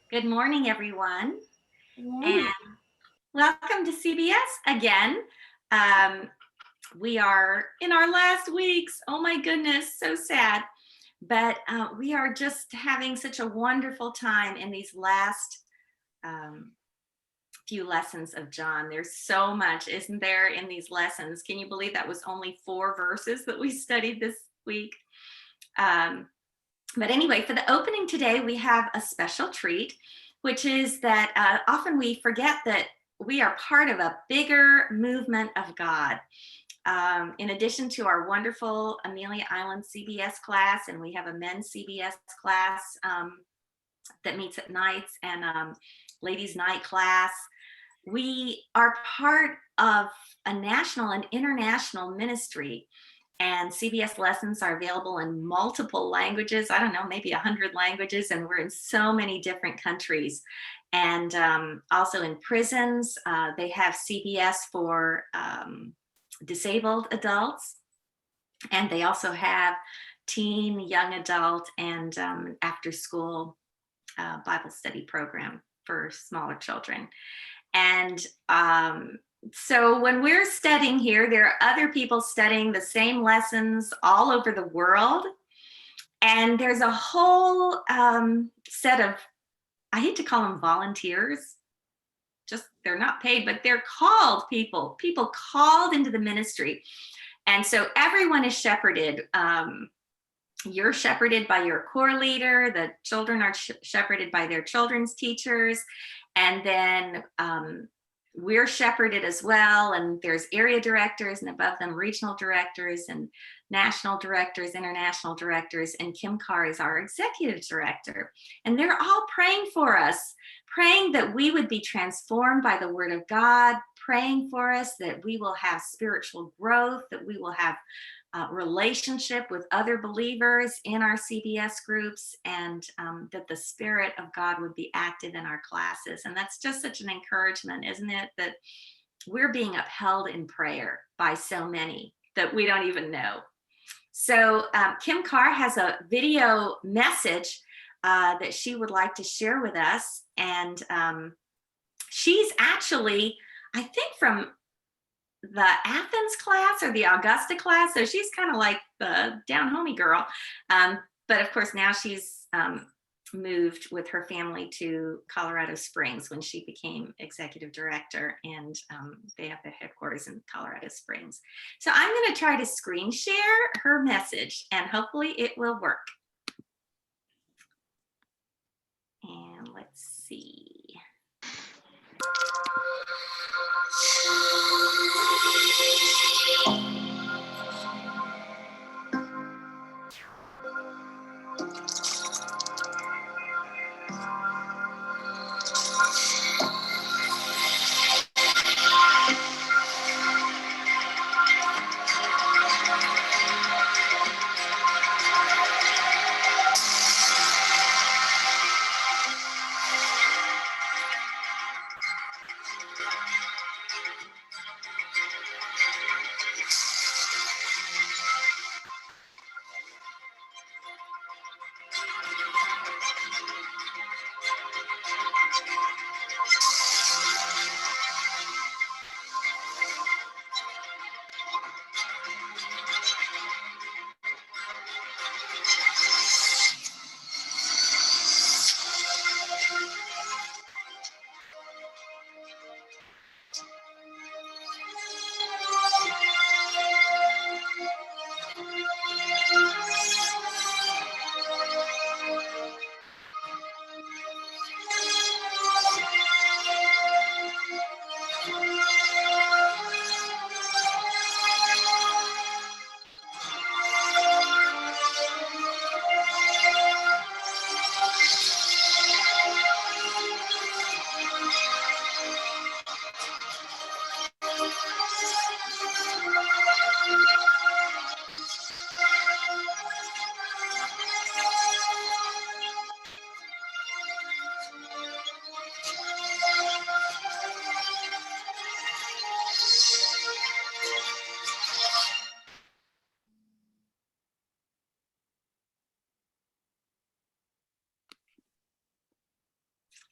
Good morning, everyone, and Morning. welcome to CBS again. Um, we are in our last weeks. Oh my goodness, so sad. But we are just having such a wonderful time in these last um, few lessons of John. There's so much, isn't there, in these lessons? Can you believe that was only 4 verses that we studied this week? Um, But anyway, for the opening today, we have a special treat, which is that often we forget that we are part of a bigger movement of God. In addition to our wonderful Amelia Island CBS class, and we have a men's CBS class that meets at nights, and ladies' night class, we are part of a national and international ministry, and CBS lessons are available in multiple languages. I don't know, maybe 100 languages, and we're in so many different countries. And also in prisons, they have CBS for disabled adults, and they also have teen, young adult, and after school Bible study program for smaller children. And so when we're studying here, there are other people studying the same lessons all over the world. And there's a whole set of, I hate to call them volunteers, just they're not paid, but they're called people called into the ministry. And so everyone is shepherded. You're shepherded by your core leader. The children are shepherded by their children's teachers. And then we're shepherded as well. And there's area directors, and above them regional directors and national directors, international directors. And Kim Carr is our executive director. And they're all praying for us, praying that we would be transformed by the word of God, praying for us that we will have spiritual growth, that we will have relationship with other believers in our CBS groups, and that the Spirit of God would be active in our classes. And that's just such an encouragement, isn't it? That we're being upheld in prayer by so many that we don't even know. So Kim Carr has a video message that she would like to share with us. And she's actually, I think, from the Athens class or the Augusta class. So she's kind of like the down homey girl. But of course, now she's moved with her family to Colorado Springs when she became executive director, and they have their headquarters in Colorado Springs. So I'm going to try to screen share her message, and hopefully it will work. And let's see.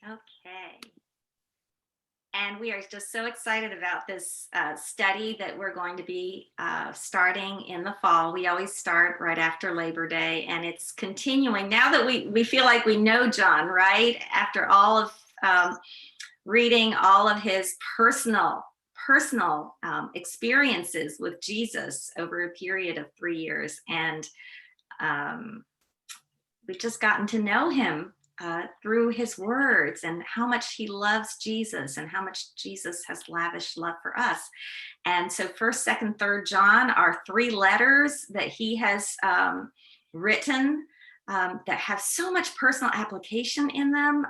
Okay. And we are just so excited about this study that we're going to be starting in the fall. We always start right after Labor Day, and it's continuing now that we feel like we know John, right? After all of reading all of his personal experiences with Jesus over a period of 3 years. And we've just gotten to know him through his words and how much he loves Jesus and how much Jesus has lavished love for us. And so 1st, 2nd, 3rd John are 3 letters that he has written that have so much personal application in them.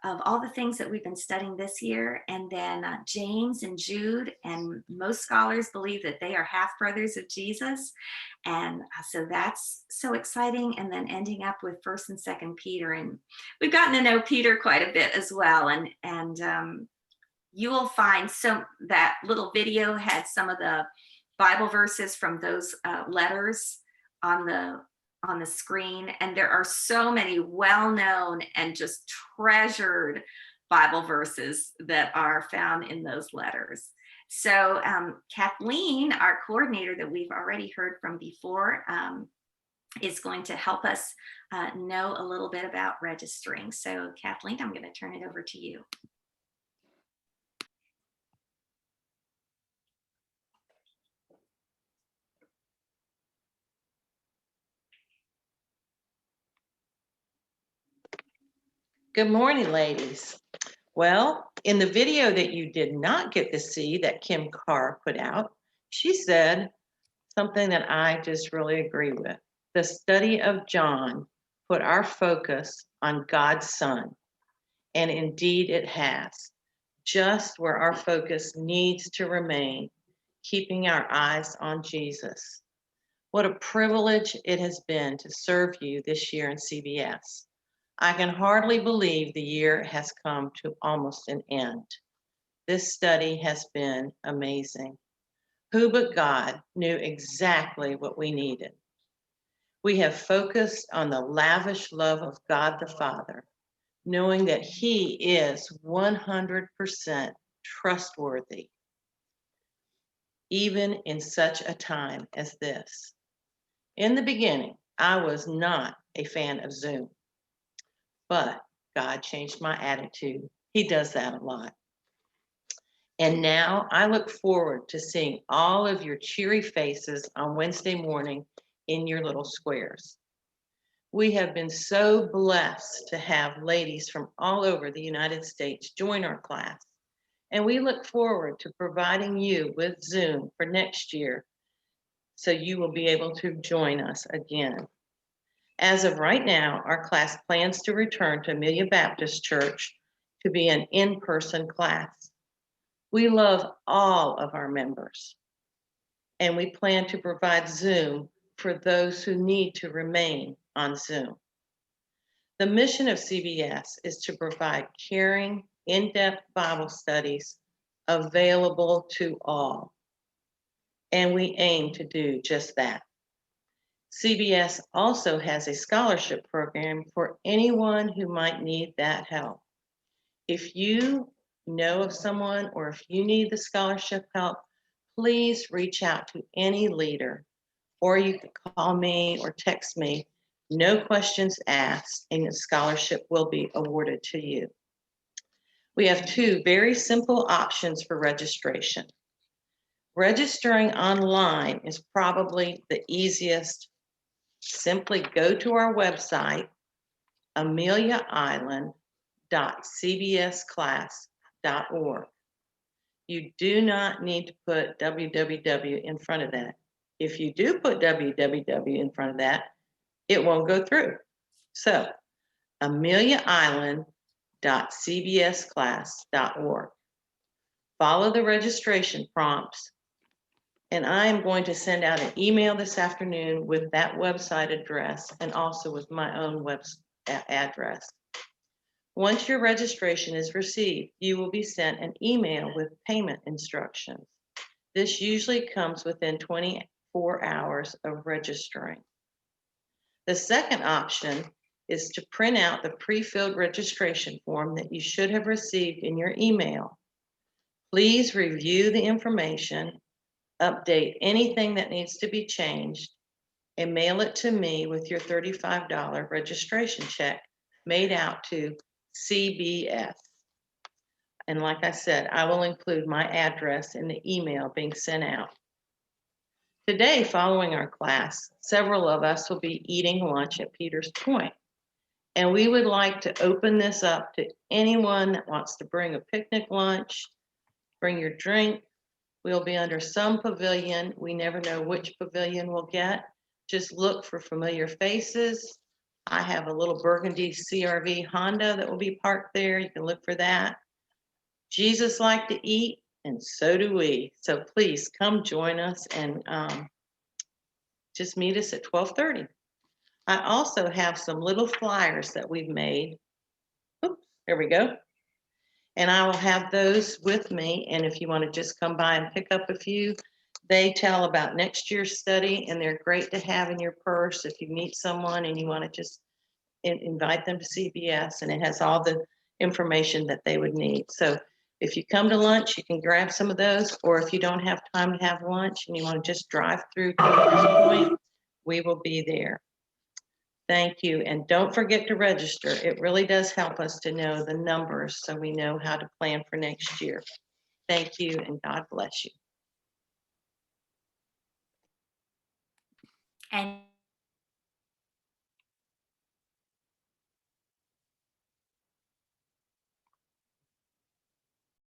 Of all the things that we've been studying this year. And then James and Jude, and most scholars believe that they are half brothers of Jesus. And so that's so exciting. And then ending up with 1st and 2nd Peter. And we've gotten to know Peter quite a bit as well. And you will find that little video had some of the Bible verses from those letters on the screen, and there are so many well-known and just treasured Bible verses that are found in those letters. So Kathleen, our coordinator that we've already heard from before, is going to help us know a little bit about registering. So Kathleen, I'm going to turn it over to you. Good morning, ladies. Well, in the video that you did not get to see that Kim Carr put out, she said something that I just really agree with. The study of John put our focus on God's Son, and indeed it has, just where our focus needs to remain, keeping our eyes on Jesus. What a privilege it has been to serve you this year in CBS. I can hardly believe the year has come to almost an end. This study has been amazing. Who but God knew exactly what we needed? We have focused on the lavish love of God the Father, knowing that He is 100% trustworthy, even in such a time as this. In the beginning, I was not a fan of Zoom. But God changed my attitude. He does that a lot. And now I look forward to seeing all of your cheery faces on Wednesday morning in your little squares. We have been so blessed to have ladies from all over the United States join our class. And we look forward to providing you with Zoom for next year so you will be able to join us again. As of right now, our class plans to return to Amelia Baptist Church to be an in-person class. We love all of our members, and we plan to provide Zoom for those who need to remain on Zoom. The mission of CBS is to provide caring, in-depth Bible studies available to all, and we aim to do just that. CBS also has a scholarship program for anyone who might need that help. If you know of someone or if you need the scholarship help, please reach out to any leader, or you can call me or text me. No questions asked, and the scholarship will be awarded to you. We have 2 very simple options for registration. Registering online is probably the easiest. Simply go to our website, ameliaisland.cbsclass.org. You do not need to put www in front of that. If you do put www in front of that, it won't go through. So, ameliaisland.cbsclass.org. Follow the registration prompts, and I am going to send out an email this afternoon with that website address and also with my own web address. Once your registration is received, you will be sent an email with payment instructions. This usually comes within 24 hours of registering. The second option is to print out the pre-filled registration form that you should have received in your email. Please review the information, update anything that needs to be changed, and mail it to me with your $35 registration check made out to CBS. And like I said, I will include my address in the email being sent out. Today, following our class, several of us will be eating lunch at Peters Point. And we would like to open this up to anyone that wants to bring a picnic lunch, bring your drink. We'll be under some pavilion. We never know which pavilion we'll get. Just look for familiar faces. I have a little burgundy CRV Honda that will be parked there. You can look for that. Jesus liked to eat, and so do we. So please come join us and just meet us at 12:30. I also have some little flyers that we've made. Oops, there we go. And I will have those with me. And if you want to just come by and pick up a few, they tell about next year's study, and they're great to have in your purse if you meet someone and you want to just invite them to CBS, and it has all the information that they would need. So if you come to lunch, you can grab some of those, or if you don't have time to have lunch and you want to just drive through Peters Point, we will be there. Thank you. And don't forget to register. It really does help us to know the numbers so we know how to plan for next year. Thank you, and God bless you. And